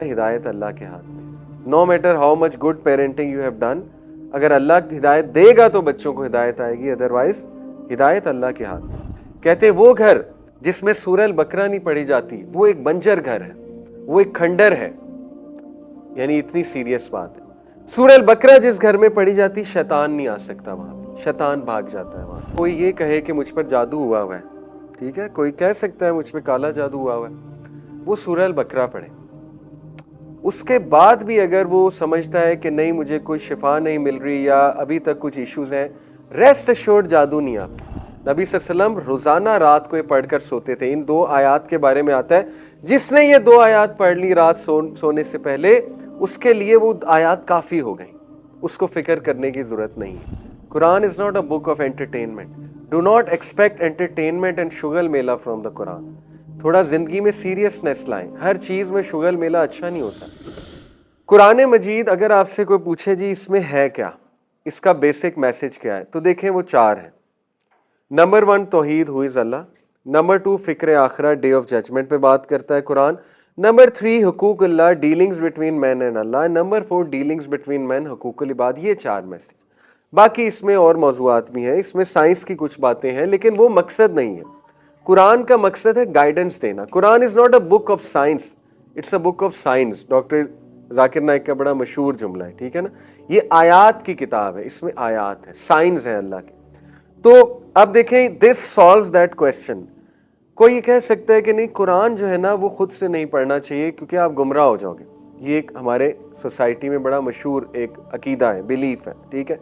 ہدایت اللہ کے ہاتھ میں. No matter how much good parenting you have done, اگر اللہ ہدایت دے گا تو بچوں کو ہدایت آئے گی, ادروائز ہدایت اللہ کے ہاتھ میں. کہتے وہ گھر جس میں سورہ البقرہ نہیں پڑھی جاتی وہ ایک بنجر گھر ہے, وہ ایک کھنڈر ہے. یعنی اتنی سیریس بات ہے. سورہ البقرہ جس گھر میں پڑھی جاتی شیطان نہیں آ سکتا وہاں پہ, شیطان بھاگ جاتا ہے وہاں. کوئی یہ کہے کہ مجھ پر جادو ہوا ہے, ٹھیک ہے, کوئی کہہ سکتا ہے مجھ پہ کالا جادو ہوا ہے, وہ سورہ البقرہ پڑھے. اس کے بعد بھی اگر وہ سمجھتا ہے کہ نہیں مجھے کوئی شفا نہیں مل رہی یا ابھی تک کچھ ایشوز ہیں, ریسٹ ایشورڈ جادو نہیں آتا. نبی صلی اللہ علیہ وسلم روزانہ رات کو یہ پڑھ کر سوتے تھے. ان 2 آیات کے بارے میں آتا ہے جس نے یہ 2 آیات پڑھ لی رات سونے سے پہلے, اس کے لیے وہ آیات کافی ہو گئیں, اس کو فکر کرنے کی ضرورت نہیں ہے. Quran is not a book of entertainment. Do not expect entertainment and شغل میلہ فرام دا قرآن. تھوڑا زندگی میں سیریسنس لائیں, ہر چیز میں شغل میلہ اچھا نہیں ہوتا. قرآن مجید اگر آپ سے کوئی پوچھے جی اس میں ہے کیا, اس کا بیسک میسج کیا ہے, تو دیکھیں وہ 4 ہیں. نمبر 1 توحید, ہو از اللہ. نمبر 2 فکر آخرہ, ڈے آف ججمنٹ پہ بات کرتا ہے قرآن. نمبر 3 حقوق Allah, dealings between man and Allah. Number 4 dealings between man, حقوق العباد. یہ 4 میسج. باقی اس میں اور موضوعات بھی ہیں, اس میں سائنس کی کچھ باتیں ہیں, لیکن وہ مقصد نہیں ہے. قرآن کا مقصد ہے گائیڈنس دینا. Quran is not a book of science, it's a book of science. Doctor Zakir Naik کا بڑا مشہور جملہ ہے, ٹھیک ہے نا. یہ آیات کی کتاب ہے, اس میں آیات ہے, سائنس ہے اللہ کے. تو اب دیکھیں دس سالوز دیٹ کوشچن. کوئی یہ کہہ سکتا ہے کہ نہیں قرآن جو ہے نا وہ خود سے نہیں پڑھنا چاہیے کیونکہ آپ گمراہ ہو جاؤ گے. یہ ایک ہمارے سوسائٹی میں بڑا مشہور ایک عقیدہ ہے, بیلیف ہے, ٹھیک ہے.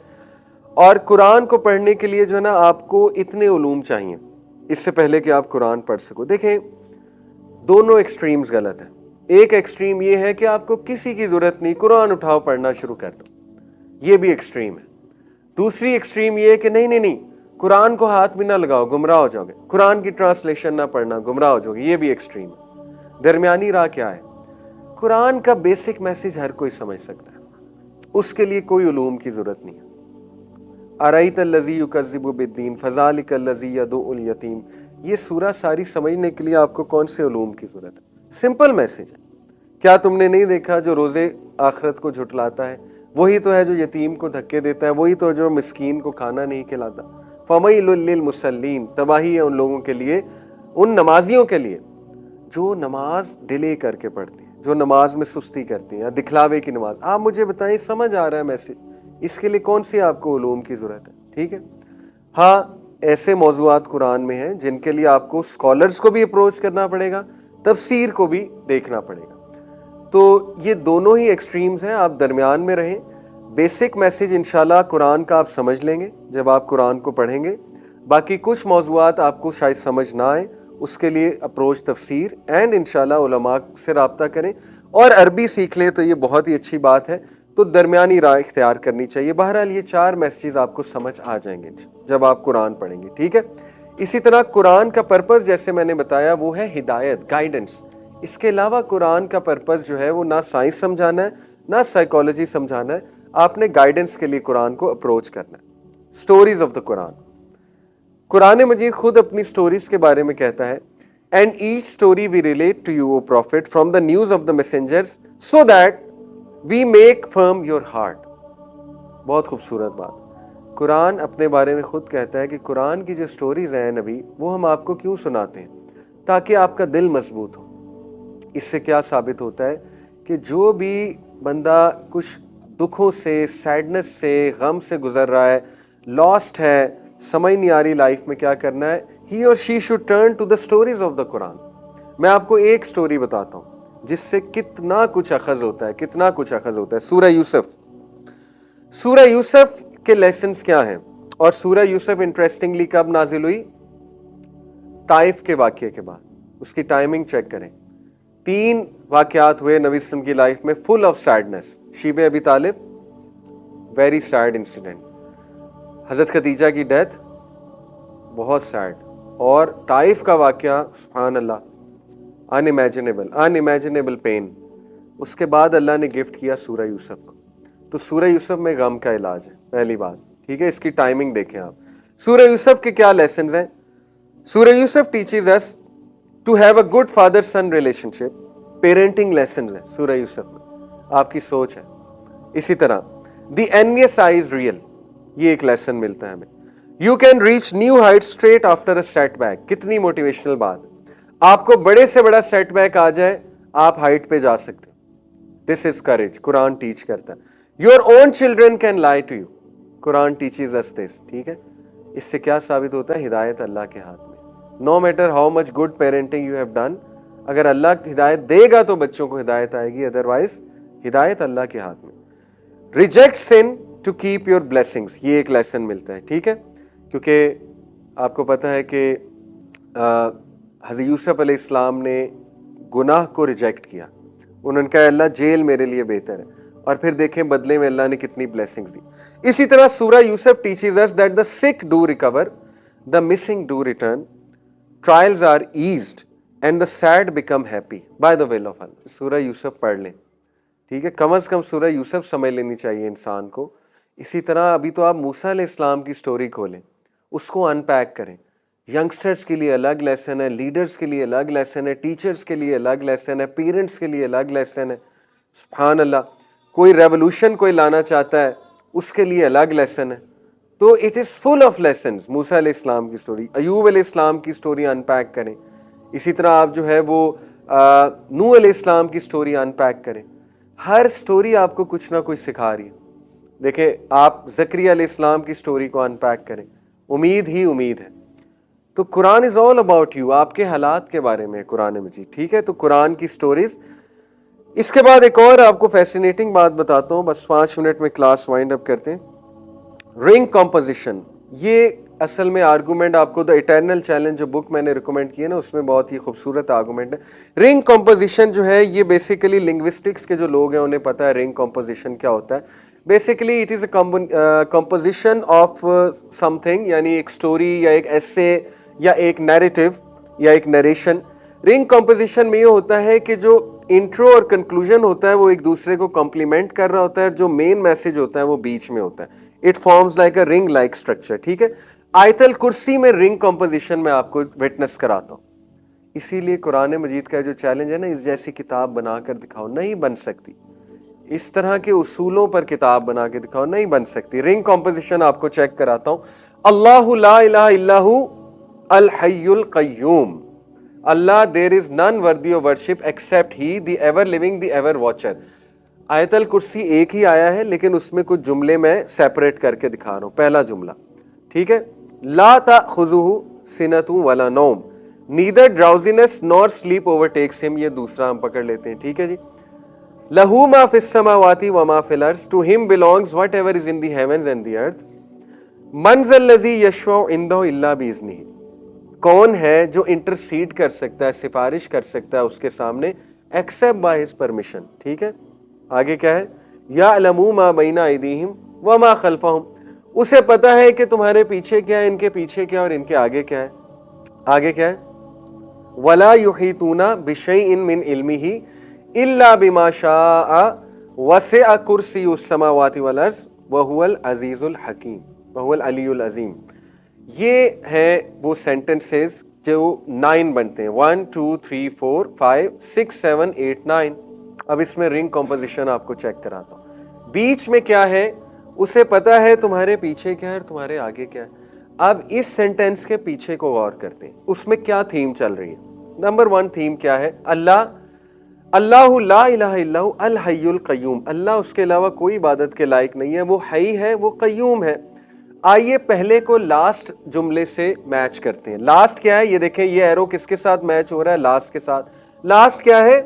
اور قرآن کو پڑھنے کے لیے جو ہے نا آپ کو اتنے علوم چاہیے اس سے پہلے کہ آپ قرآن پڑھ سکو. دیکھیں دونوں ایکسٹریمز غلط ہیں. ایک ایکسٹریم یہ ہے کہ آپ کو کسی کی ضرورت نہیں, قرآن اٹھاؤ پڑھنا شروع کر دو, یہ بھی ایکسٹریم ہے. دوسری ایکسٹریم یہ ہے کہ نہیں قرآن کو ہاتھ بھی نہ لگاؤ, گمراہ ہو جاؤ گے, قرآن کی ٹرانسلیشن نہ پڑھنا, گمراہ ہو جاؤ گے, یہ بھی ایکسٹریم ہے. درمیانی راہ کیا ہے؟ قرآن کا بیسک میسج ہر کوئی سمجھ سکتا ہے, اس کے لیے کوئی علوم کی ضرورت نہیں ہے. ارایت الذی یکذب بالدین فذلک الذی یدعو الیتیم. یہ سورہ ساری سمجھنے کے لیے آپ کو کون سے علوم کی ضرورت ہے؟ سمپل میسج ہے. کیا تم نے نہیں دیکھا جو روزے آخرت کو جھٹلاتا ہے وہی تو ہے جو یتیم کو دھکے دیتا ہے, وہی تو جو مسکین کو کھانا نہیں کھلاتا. فویل للمصلین, تباہی ہے ان لوگوں کے لیے, ان نمازیوں کے لیے جو نماز ڈیلے کر کے پڑھتے ہیں, جو نماز میں سستی کرتے ہیں یا دکھلاوے کی نماز. آپ مجھے بتائیں سمجھ آ رہا ہے میسج؟ اس کے لیے کون سی آپ کو علوم کی ضرورت ہے؟ ٹھیک ہے. ہاں ایسے موضوعات قرآن میں ہیں جن کے لیے آپ کو اسکالرز کو بھی اپروچ کرنا پڑے گا, تفسیر کو بھی دیکھنا پڑے گا. تو یہ دونوں ہی ایکسٹریمز ہیں, آپ درمیان میں رہیں. بیسک میسج انشاءاللہ قرآن کا آپ سمجھ لیں گے جب آپ قرآن کو پڑھیں گے. باقی کچھ موضوعات آپ کو شاید سمجھ نہ آئیں, اس کے لیے اپروچ تفسیر اینڈ انشاءاللہ علماء سے رابطہ کریں, اور عربی سیکھ لیں تو یہ بہت ہی اچھی بات ہے. تو درمیانی راہ اختیار کرنی چاہیے. بہرحال یہ 4 میسیجز آپ کو سمجھ آ جائیں گے جب آپ قرآن پڑھیں گے, ٹھیک ہے. اسی طرح قرآن کا پرپس جیسے میں نے بتایا وہ ہے ہدایت, گائیڈنس. اس کے علاوہ قرآن کا پرپس جو ہے وہ نہ سائنس سمجھانا ہے نہ سائیکالوجی سمجھانا ہے, آپ نے گائیڈنس کے لیے قرآن کو اپروچ کرنا ہے. سٹوریز آف دا قرآن. قرآن مجید خود اپنی سٹوریز کے بارے میں کہتا ہے and each story we relate to you O prophet from the news of the messengers so that we make firm your heart. بہت خوبصورت بات. قرآن اپنے بارے میں خود کہتا ہے کہ قرآن کی جو سٹوریز ہیں نبی وہ ہم آپ کو کیوں سناتے ہیں, تاکہ آپ کا دل مضبوط ہو. اس سے کیا ثابت ہوتا ہے کہ جو بھی بندہ کچھ دکھوں سے, سیڈنس سے, غم سے گزر رہا ہے, لاسٹ ہے, سمجھ نہیں آ رہی لائف میں کیا کرنا ہے, ہی اور she should turn to the stories of the Quran. میں آپ کو ایک سٹوری بتاتا ہوں جس سے کتنا کچھ اخذ ہوتا ہے, کتنا کچھ اخذ ہوتا ہے. سورہ یوسف. سورہ یوسف کے لیسنز کیا ہیں؟ اور سورہ یوسف انٹرسٹنگلی کب نازل ہوئی؟ طائف کے واقعے کے بعد. اس کی ٹائمنگ چیک کریں. 3 واقعات ہوئے نبی صلی اللہ علیہ وسلم کی لائف میں فل آف سیڈنس. شیب ابی طالب, ویری سیڈ انسیڈنٹ. حضرت خدیجہ کی ڈیتھ, بہت سیڈ. اور طائف کا واقعہ, سبحان اللہ, unimaginable پین. اس کے بعد اللہ نے گفٹ کیا سورہ یوسف کو. تو سورہ یوسف میں غم کا علاج ہے, پہلی بات, ٹھیک ہے. اس کی ٹائمنگ دیکھیں آپ. سورہ یوسف کے کیا لیسنز ہیں؟ Surah Yusuf teaches us to have a good father son relationship, parenting lesson है सूरह यूसुफ में, आपकी सोच है। इसी तरह the envious eye is real, ये एक लेसन मिलता है हमें। You can reach new height straight after a setback, कितनी मोटिवेशनल बात है। आपको बड़े से बड़ा सेटबैक आ जाए, आप हाइट पे जा सकते हो। This is courage, Quran teach करता है। Your own children can lie to you, Quran teaches us this, ठीक है। इससे क्या साबित होता है? हिदायत अल्लाह के हाथ में। No matter how much good parenting you have done, अगर अल्लाह हिदायत देगा तो बच्चों को हिदायत आएगी, अदरवाइज हिदायत अल्लाह के हाथ में। Reject sin to keep your blessings, ये एक लेसन मिलता है, ठीक है। क्योंकि आपको पता है कि हज़रत यूसुफ अलैहिस्सलाम ने गुनाह को रिजेक्ट किया। उन्होंने कहा अल्लाह जेल मेरे लिए बेहतर है, और फिर देखें बदले में अल्लाह ने कितनी ब्लेसिंग्स दी। इसी तरह Surah Yusuf teaches us that the sick do recover, the missing do return, trials are eased and the sad become happy by the will of Allah. Surah Yusuf पढ़ लें, ठीक है, कम से कम सूरह यूसुफ समझ लेनी चाहिए इंसान को। इसी तरह अभी तो आप मूसा अलैहिस्सलाम की स्टोरी खोलें, उसको अनपैक करें। यंगस्टर्स के लिए अलग लेसन है, लीडर्स के लिए अलग लेसन है, टीचर्स के लिए अलग लेसन है, पेरेंट्स के लिए अलग लेसन है। सुभान अल्लाह, कोई रेवोल्यूशन कोई लाना चाहता है उसके लिए अलग लेसन है। तो it is full of lessons. Musa अलैहिस्सलाम की स्टोरी, अयूब अलैहिस्सलाम की स्टोरी अनपैक करें। इसी तरह आप जो है वो नूह अलैहिस्सलाम की स्टोरी अनपैक करें। हर स्टोरी आपको कुछ ना कुछ सिखा रही है। देखें, आप ज़करिया अलैहिस्सलाम की स्टोरी को अनपैक करें, उम्मीद ही उम्मीद है। तो Quran is all about you, आपके हालात के बारे में कुरान मजीद, ठीक है। तो कुरान की स्टोरीज। इसके बाद एक और आपको फैसिनेटिंग बात बताता हूँ, बस 5 मिनट में क्लास वाइंड अप करते हैं। रिंग कॉम्पोजिशन, ये असल में आर्गूमेंट आपको द इटर्नल चैलेंज जो बुक मैंने रिकमेंड की है ना, उसमें बहुत ही खूबसूरत आर्गूमेंट है। रिंग कॉम्पोजिशन जो है ये बेसिकली लिंग्विस्टिक्स के जो लोग हैं उन्हें पता है रिंग कॉम्पोजिशन क्या होता है। Basically it is a composition of something, यानी एक स्टोरी या एक एसे या एक नैरेटिव या एक नरेशन। रिंग कॉम्पोजिशन में ये होता है कि जो इंट्रो और कंक्लूजन होता है वो एक दूसरे को कॉम्प्लीमेंट कर रहा होता है, जो मेन मैसेज होता है वो बीच में होता है। It forms like a ring like structure, ठीक है। आयतल कुर्सी में रिंग कॉम्पोजिशन में आपको विटनेस कराता हूँ। इसीलिए कुरान मजीद का जो चैलेंज है ना, इस जैसी किताब बनाकर दिखाओ, नहीं बन सकती। इस तरह के उसूलों पर किताब बना के दिखाओ, नहीं बन सकती। रिंग कॉम्पोजिशन आपको चेक कराता हूँ। अल्लाहु ला इलाहा इल्लहु अल हय्युल कय्यूम, Allah there is none worthy of worship except he, the ever living, the ever watcher. Ayatul Kursi एक ही आया है, लेकिन उसमें कुछ जुमले मैं सेपरेट करके दिखा रहा हूं। पहला जुमला, ठीक है, ला ताखुजुहु सिनतु वला नौम, neither drowsiness nor sleep overtakes him, ये दूसरा हम पकड़ लेते हैं, ठीक है जी। लहू मा फिस समावाति व मा फिल अर्ज़, to him belongs whatever is in the heavens and the earth. मन ज़ल्लज़ी यशफ़उ इंदहु इल्ला बिइज़्निही, कौन है जो इंटरसीड कर सकता है, सिफारिश कर सकता है उसके सामने, एक्सेप्ट बाय हिज परमिशन, ठीक है। आगे क्या है, याअलमू मा बैना अयदीहिम व मा खल्फहुम, उसे पता है कि तुम्हारे पीछे क्या है, इनके पीछे क्या और इनके आगे क्या है। आगे क्या है, वला युहीतूना बिशैइन मिन इल्मिही इल्ला बिमा शाअ वसिअ कुर्सियुस समावाति वल अर्ज़ व हुवल अज़ीज़ुल हकीम व हुवल अलीयुल अज़ीम। ये है वो सेंटेंसेस जो 9 बनते हैं, 1 2 3 4 5 6 7 8 9। अब इसमें रिंग कॉम्पोजिशन आपको चेक कराता हूं। बीच में क्या है, उसे पता है तुम्हारे पीछे क्या है और तुम्हारे आगे क्या है। अब इस सेंटेंस के पीछे को गौर करते हैं, उसमें क्या थीम चल रही है। नंबर 1 थीम क्या है, अल्लाह, अल्लाहु ला इलाहा इल्लहु अल हय्युल कय्यूम, अल्लाह उसके अलावा कोई इबादत के लायक नहीं है, वो हई है, वो कय्यूम है। आइए पहले को लास्ट जुमले से मैच करते हैं। लास्ट क्या है, ये देखें, ये एरो किसके साथ मैच हो रहा है, लास्ट के साथ। लास्ट क्या है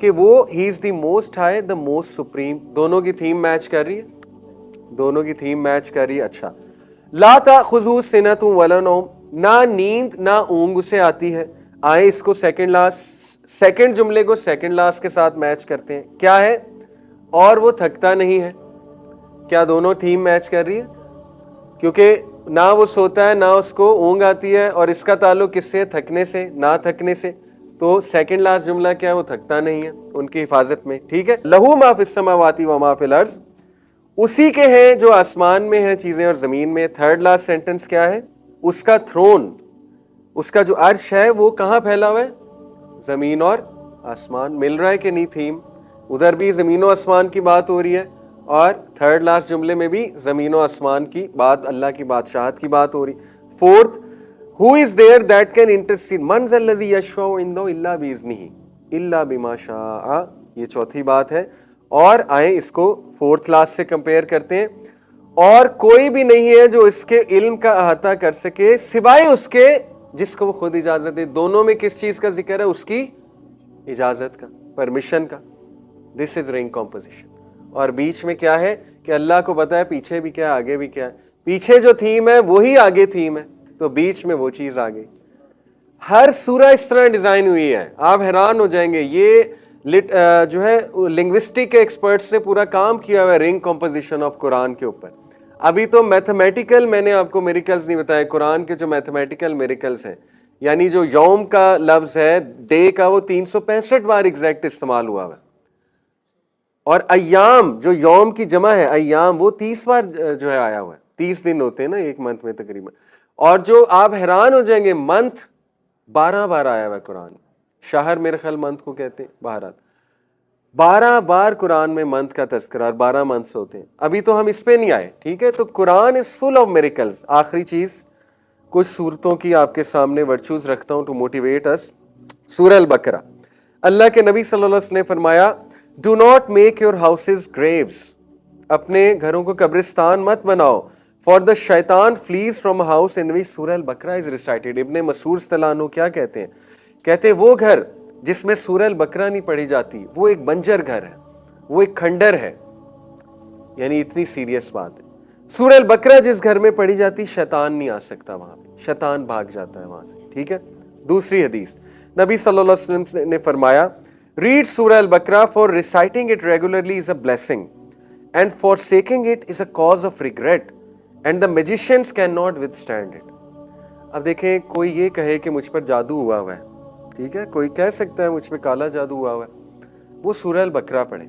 कि वो he is the most high, the most supreme. दोनों की थीम मैच कर रही है, दोनों की थीम मैच कर रही है। अच्छा, ला ताखुज़ुहु सिनतुन वला नौम, ना नींद ना ऊंग उसे आती है। आए इसको सेकंड लास्ट, सेकंड जुमले को सेकंड लास्ट के साथ मैच करते हैं। क्या है, और वो थकता नहीं है। क्या दोनों थीम मैच कर रही है, क्योंकि ना वो सोता है ना उसको ऊंग आती है, और इसका ताल्लुक किससे, थकने से, ना थकने से। तो सेकंड लास्ट जुमला क्या है, वो थकता नहीं है, उनकी हिफाजत में, ठीक है। लहू मा फिस समावाति व मा फिल अर्ज़, उसी के हैं जो आसमान में है चीजें और जमीन में। थर्ड लास्ट सेंटेंस क्या है, उसका थ्रोन, उसका जो अर्श है वो कहां फैला हुआ है, जमीन और آسمان مل رہا ہے کہ نہیں تھیم, ادھر بھی زمین و آسمان کی بات ہو رہی ہے اور تھرڈ لاسٹ جملے میں بھی زمین و آسمان کی بات, اللہ کی بادشاہت کی بات ہو رہی. Fourth, who is there that can intercede, من ذا الذی یشفع عنده الا باذنہ الا بما شاء, یہ چوتھی بات ہے. اور آئیں اس کو فورتھ لاسٹ سے کمپیئر کرتے ہیں. اور کوئی بھی نہیں ہے جو اس کے علم کا احاطہ کر سکے سوائے اس کے جس کو وہ خود اجازت دے. دونوں میں کس چیز کا ذکر ہے؟ اس کی اجازت کا, پرمیشن کا. دس از رنگ کمپوزیشن. اور بیچ میں کیا ہے کہ اللہ کو پتا ہے پیچھے بھی کیا ہے آگے بھی کیا ہے. پیچھے جو تھیم ہے وہی آگے تھیم ہے, تو بیچ میں وہ چیز آ گئی. ہر سورہ اس طرح ڈیزائن ہوئی ہے, آپ حیران ہو جائیں گے. یہ جو ہے لنگوسٹک کے ایکسپرٹس نے پورا کام کیا ہوا ہے رنگ کمپوزیشن آف قرآن کے اوپر. ابھی تو میتھمیٹیکل میں نے آپ کو میریکلز نہیں بتایا, قرآن کے جو میتھمیٹیکل میریکلز ہیں, یعنی جو یوم کا لفظ ہے ڈے کا, وہ 365 بار ایگزیکٹ استعمال ہوا ہے. اور ایام, جو یوم کی جمع ہے ایام, وہ 30 بار جو ہے آیا ہوا ہے. 30 دن ہوتے ہیں نا ایک منتھ میں تقریباً. اور جو آپ حیران ہو جائیں گے, منتھ 12 بار آیا ہوا ہے قرآن. شہر میرے خیال منتھ کو کہتے ہیں. بہرحال 12 بار قرآن میں منتھ کا تذکرہ, اور 12 منتھس ہوتے ہیں. ابھی تو ہم اس پہ نہیں آئے, ٹھیک ہے. تو قرآن از فل آف میریکلز. آخری چیز کچھ صورتوں کی آپ کے سامنے ورچوز رکھتا ہوں ٹو موٹیویٹ اس. سورہ البقرہ, اللہ کے نبی صلی اللہ علیہ وسلم نے فرمایا, do not make your houses graves, اپنے گھروں کو قبرستان مت بناؤ. فار دا شیطان فلیز فرام ہاؤس ان وچ سورہ البقرہ از ریسائٹڈ. ابن مسعود رضی اللہ عنہ کیا کہتے ہیں؟ کہتے ہیں وہ گھر جس میں سورہ البقرہ نہیں پڑھی جاتی وہ ایک بنجر گھر ہے, وہ ایک کھنڈر ہے. یعنی اتنی سیریس بات ہے. سورہ البقرہ جس گھر میں پڑھی جاتی شیطان نہیں آ سکتا وہاں پہ, شیطان بھاگ جاتا ہے وہاں سے, ٹھیک ہے. دوسری حدیث, نبی صلی اللہ علیہ وسلم نے فرمایا, read سورہ البقرہ for reciting it regularly is a blessing and forsaking it is a cause of regret and the magicians cannot withstand it. اب دیکھیں, کوئی یہ کہے کہ مجھ پر جادو ہوا ہوا ہے, ٹھیک ہے, کوئی کہہ سکتا ہے مجھ پہ کالا جادو ہوا ہوا ہے, وہ سورہ البقرہ پڑھے.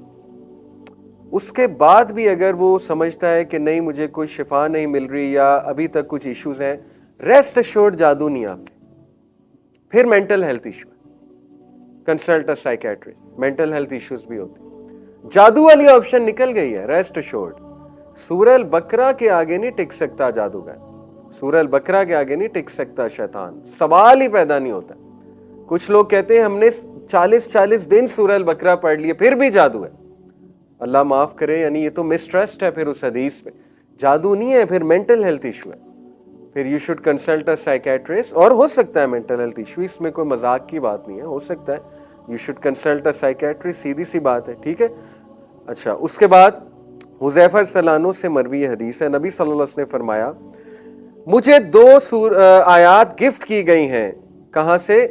اس کے بعد بھی اگر وہ سمجھتا ہے کہ نہیں مجھے کوئی شفا نہیں مل رہی یا ابھی تک کچھ ایشوز ہیں, ریسٹ ایشورڈ جادو نہیں آپ کے, پھر مینٹل ہیلتھ ایشو ہے. Consult psychiatrist, mental health issues بھی ہوتے ہیں. جادو والی آپشن نکل گئی ہے, ریسٹ ایشورڈ. سورہ البقرہ کے آگے نہیں ٹک سکتا جادوگر, سورہ البقرہ کے آگے نہیں ٹک سکتا شیطان, سوال ہی پیدا نہیں ہوتا. کچھ لوگ کہتے ہیں ہم نے 40 دن سورہ البقرہ پڑھ لیے پھر بھی جادو ہے. اللہ معاف کرے, یعنی یہ تو مسٹرسٹ ہے پھر اس حدیث پہ. جادو نہیں ہے, پھر مینٹل ہیلتھ ایشو ہے. پھر یو شوڈ کنسلٹ سائیکیٹرسٹ. اور ہو سکتا ہے مینٹل ہیلتھ ایشو, اس میں کوئی مذاق کی بات نہیں ہے, ہو سکتا ہے. یو شوڈ کنسلٹ سائیکیٹرسٹ, سیدھی سی بات ہے, ٹھیک ہے. اچھا, اس کے بعد حذیفہ رضی اللہ عنہ سے مروی حدیث ہے, نبی صلی اللہ علیہ وسلم نے فرمایا, مجھے 2 آیات گفٹ کی گئی ہیں. کہاں سے؟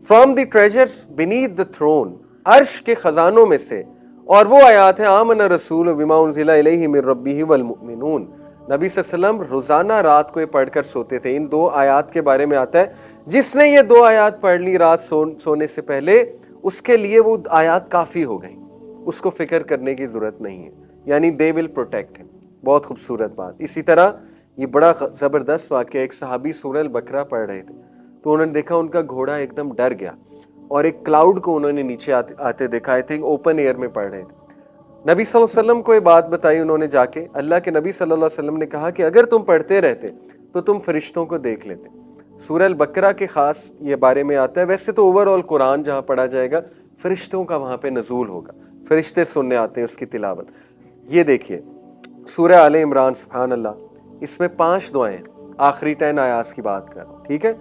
From the treasures beneath the throne, عرش کے خزانوں میں سے. اور وہ آیات ہیں, آمن الرسول بما انزل الیہ من ربہ والمؤمنون. نبی صلی اللہ علیہ وسلم روزانہ رات کو یہ پڑھ کر سوتے تھے. ان 2 آیات کے بارے میں آتا ہے, جس نے یہ 2 آیات پڑھ لی رات سونے سے پہلے, اس کے لیے وہ آیات کافی ہو گئیں, اس کو فکر کرنے کی ضرورت نہیں ہے. یعنی دے ول پروٹیکٹ ہم. بہت خوبصورت بات. اسی طرح یہ بڑا زبردست واقعہ, ایک صحابی سورہ البقرہ پڑھ رہے تھے تو انہوں نے دیکھا ان کا گھوڑا ایک دم ڈر گیا, اور ایک کلاؤڈ کو انہوں نے نیچے آتے دیکھا. آئی تھنک اوپن ایئر میں پڑھ رہے تھے. نبی صلی اللہ علیہ وسلم کو یہ بات بتائی انہوں نے جا کے. اللہ کے نبی صلی اللہ علیہ وسلم نے کہا کہ اگر تم پڑھتے رہتے تو تم فرشتوں کو دیکھ لیتے. سورہ البقرہ کے خاص یہ بارے میں آتا ہے. ویسے تو اوور آل قرآن جہاں پڑھا جائے گا فرشتوں کا وہاں پہ نزول ہوگا, فرشتے سننے آتے ہیں اس کی تلاوت. یہ دیکھیے سورہ آل عمران, سبحان اللہ, اس میں 5 دعائیں ہیں. آخری 10 آیات کی بات کر رہا ہوں, ٹھیک ہے.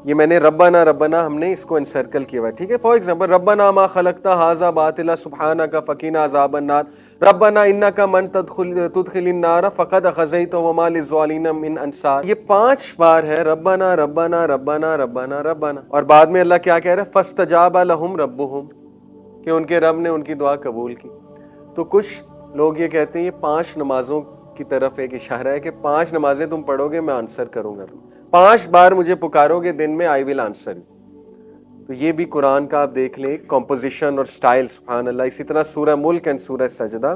یہ میں نے ربنا ربنا ہم نے اس کو انسرکل کیا ہوا ہے, ٹھیک ہے. فار ایگزامپل, ربنا ما خلقت ھذا باطلا سبحانک فقنا عذاب النار, ربنا انک من تدخل النار فقد اخزیتہ وما للظالمین من انصار. یہ 5 بار ہے ربنا ربنا ربنا ربنا ربنا, اور بعد میں اللہ کیا کہہ رہا ہے, فاستجاب لهم ربهم, کہ ان کے رب نے ان کی دعا قبول کی. تو کچھ لوگ یہ کہتے ہیں یہ 5 نمازوں کی طرف ایک اشارہ ہے کہ 5 نمازیں تم پڑھو گے میں آنسر کروں گا, 5 بار مجھے پکارو گے دن میں, آئی ول آنسر. تو یہ بھی قرآن کا آپ دیکھ لیں کمپوزیشن اور سٹائل, سبحان اللہ. اسی طرح سورہ ملک اینڈ سورہ سجدہ.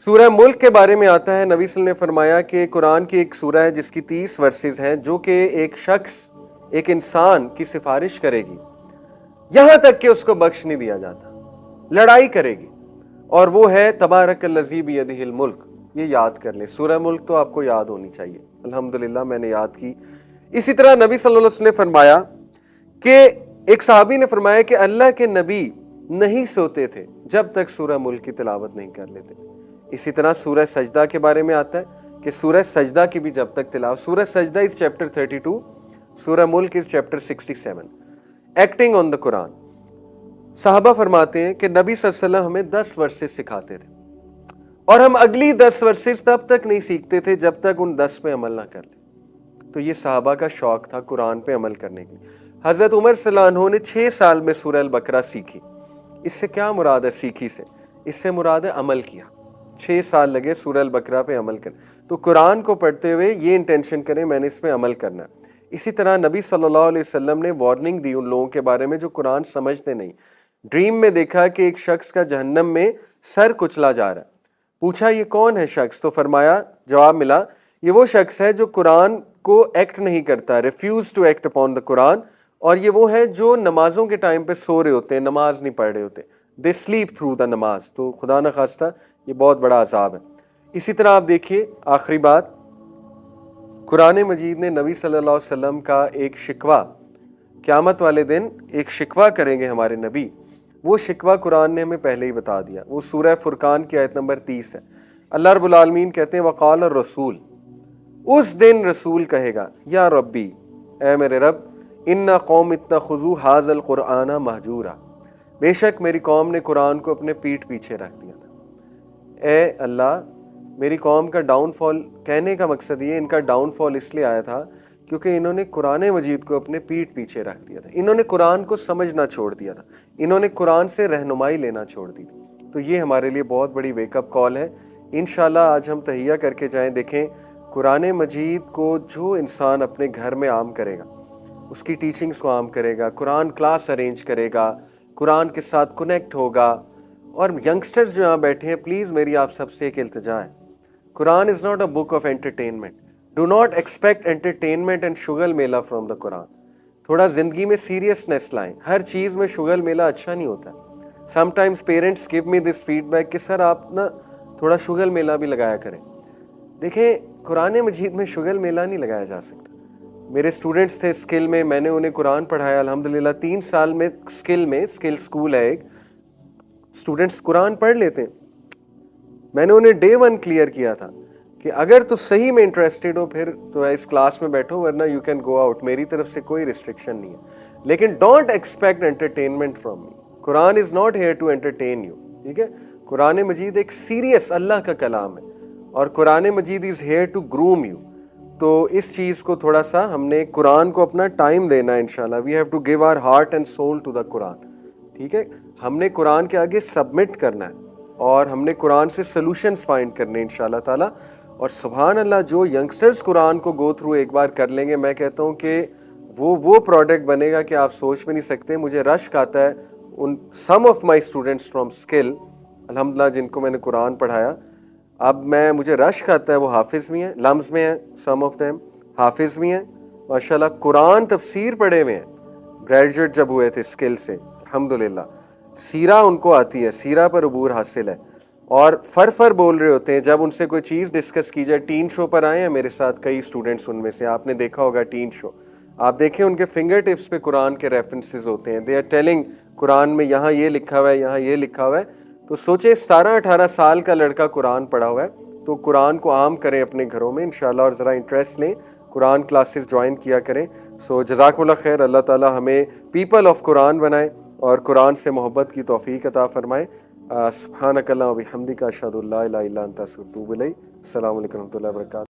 سورہ ملک کے بارے میں آتا ہے, نبی صلی اللہ علیہ وسلم نے فرمایا کہ قرآن کی ایک سورہ ہے جس کی 30 ورسز ہیں, جو کہ ایک شخص, ایک انسان کی سفارش کرے گی यहां तक कि उसको बख्श नहीं दिया जाता, लड़ाई करेगी। और वो है तबारकल्लज़ी बियदिहिल मुल्क। ये याद कर ले, सूरह मुल्क तो आपको याद होनी चाहिए। अल्हम्दुलिल्लाह मैंने याद की। इसी तरह नबी सल्लल्लाहु अलैहि वसल्लम ने फरमाया कि एक सहाबी ने फरमाया कि अल्लाह के नबी नहीं सोते थे जब तक सूरह मुल्क की तिलावत नहीं कर लेते। इसी तरह सूरह सजदा के बारे में आता है कि सूरह सजदा की भी जब तक तिलावत, सूरह सजदा इज चैप्टर 32, सूरह मुल्क is chapter 67। Acting on the Quran. साहबा फरमाते हैं कि नबी सल्लल्लाहु अलैहि वसल्लम हमें 10 वर्सेस सिखाते थे और हम अगली 10 वर्सेस तब तक नहीं सीखते थे जब तक उन 10 पे अमल ना कर ले। तो ये साहबा का शौक था कुरान पे अमल करने के लिए। हजरत उमर सल्लल्लाहु अलैहि वसल्लम ने 6 साल में सूरह अल बकरा सीखी। इससे क्या मुराद है सीखी से? इससे मुराद है अमल किया। 6 साल लगे सूरह अल बकरा पे अमल कर। तो कुरान को पढ़ते हुए ये इंटेंशन करें मैंने इस पे अमल करना है। इसी तरह नबी सल्लल्लाहु अलैहि वसल्लम ने वार्निंग दी उन लोगों के बारे में जो कुरान समझते नहीं। ड्रीम में देखा कि एक शख्स का जहन्नम में सर कुचला जा रहा है। पूछा ये कौन है शख्स? तो फरमाया, जवाब मिला ये वो शख्स है जो कुरान को एक्ट नहीं करता, refuse to act upon the Quran, और ये वो है जो नमाजों के टाइम पे सो रहे होते हैं, नमाज नहीं पढ़ रहे होते, दे स्लीप थ्रू द नमाज। तो खुदा न खास्ता ये बहुत बड़ा अजाब है। इसी तरह आप देखिए आखिरी बात, कुरान मजीद ने नबी सल्लल्लाहु अलैहि वसल्लम का एक शिकवा, क़यामत वाले दिन एक शिकवा करेंगे हमारे नबी, वो शिकवा कुरान ने हमें पहले ही बता दिया। वो सूरह फुरकान की आयत नंबर 30 है। अल्लाह रब्बुल आलमीन कहते हैं वक़ाल रसूल, उस दिन रसूल कहेगा या रब्बी, ऐ मेरे रब, इन्ना कौम इत्तख़ुज़ू हाज़ल कुरआना महजूरा, बेशक मेरी कौम ने कुरान को अपने पीठ पीछे रख दिया था। ए अल्लाह, मेरी कौम का डाउनफॉल, कहने का मकसद ये इनका डाउनफॉल इसलिए आया था क्योंकि इन्होंने कुरान मजीद को अपने पीठ पीछे रख दिया था। इन्होंने कुरान को समझना छोड़ दिया था, इन्होंने कुरान से रहनुमाई लेना छोड़ दी थी। तो ये हमारे लिए बहुत बड़ी वेकअप कॉल है। इंशाल्लाह आज हम तहिया करके जाएं। देखें कुरान मजीद को जो इंसान अपने घर में आम करेगा, उसकी टीचिंग्स को आम करेगा, कुरान क्लास अरेंज करेगा, कुरान के साथ कनेक्ट होगा। और यंगस्टर्स जो यहाँ बैठे हैं, प्लीज़ मेरी आप सबसे एक इल्तिजा है, Quran is not a book of entertainment. Do not expect entertainment and शुगल मेला फ्रॉम द कुरान। थोड़ा ज़िंदगी में सीरियसनेस लाएं। हर चीज़ में शुगल मेला अच्छा नहीं होता। Sometimes parents give me this feedback कि सर आप ना थोड़ा शुगल मेला भी लगाया करें। देखें कुरान मजीद में शुगल मेला नहीं लगाया जा सकता। मेरे स्टूडेंट्स थे स्किल में, मैंने उन्हें कुरान पढ़ाया अल्हम्दुलिल्लाह। 3 साल में स्किल स्कूल है एक, स्टूडेंट्स कुरान पढ़ लेते हैं। मैंने उन्हें डे 1 क्लियर किया था कि अगर तो सही में इंटरेस्टेड हो फिर तो इस क्लास में बैठो, वरना यू कैन गो आउट। मेरी तरफ से कोई रिस्ट्रिक्शन नहीं है, लेकिन don't expect entertainment from me. Quran is not here to entertain you. ठीक है, कुरान मजीद एक सीरियस अल्लाह का कलाम है और Quran Majeed is here to groom you. तो इस चीज़ को थोड़ा सा हमने कुरान को अपना टाइम देना है। इंशाल्लाह we have to give our heart and soul to the Quran. ठीक है, हमने कुरान के आगे सबमिट करना है और हमने कुरान से सॉल्यूशंस फाइंड करने इंशाल्लाह ताला। और सुभान अल्लाह, जो यंगस्टर्स कुरान को गो थ्रू एक बार कर लेंगे, मैं कहता हूँ कि वो प्रोडक्ट बनेगा कि आप सोच भी नहीं सकते। मुझे रश्क आता है उन some of my students from skill अल्हम्दुलिल्लाह जिनको मैंने कुरान पढ़ाया, अब मुझे रश्क आता है, वो हाफिज भी हैं, लम्स में हैं, सम ऑफ देम हाफिज भी हैं माशाल्लाह, कुरान तफसीर पढ़े हुए हैं, ग्रेजुएट जब हुए थे स्किल से अल्हम्दुलिल्लाह। सीरा उनको आती है, सीरा पर अबूर हासिल है और फर बोल रहे होते हैं जब उनसे कोई चीज़ डिस्कस की जाए। टीन शो पर आए हैं मेरे साथ कई स्टूडेंट्स, उनमें से आपने देखा होगा टीन शो, आप देखें उनके फिंगर टिप्स पे कुरान के रेफरेंसेस होते हैं। दे आर टेलिंग कुरान में यहाँ ये लिखा हुआ है, यहाँ ये लिखा हुआ है। तो सोचे 17-18 साल का लड़का कुरान पढ़ा हुआ है, तो कुरान को आम करें अपने घरों में इंशाल्लाह और ज़रा इंटरेस्ट लें, कुरान क्लासेस ज्वाइन किया करें। सो जज़ाकुमुल्लाह खैर, अल्लाह ताला हमें पीपल ऑफ कुरान बनाए और कुरान से मोहब्बत की तौफीक अता फरमाए। सुब्हानक अल्लाहुम्मा व बिहम्दिका अशहदु अल्ला इलाहा इल्ला अंता अस्तगफिरुका व अतूबु इलैक। अस्सलामु अलैकुम व रहमतुल्लाहि व बरकातहू।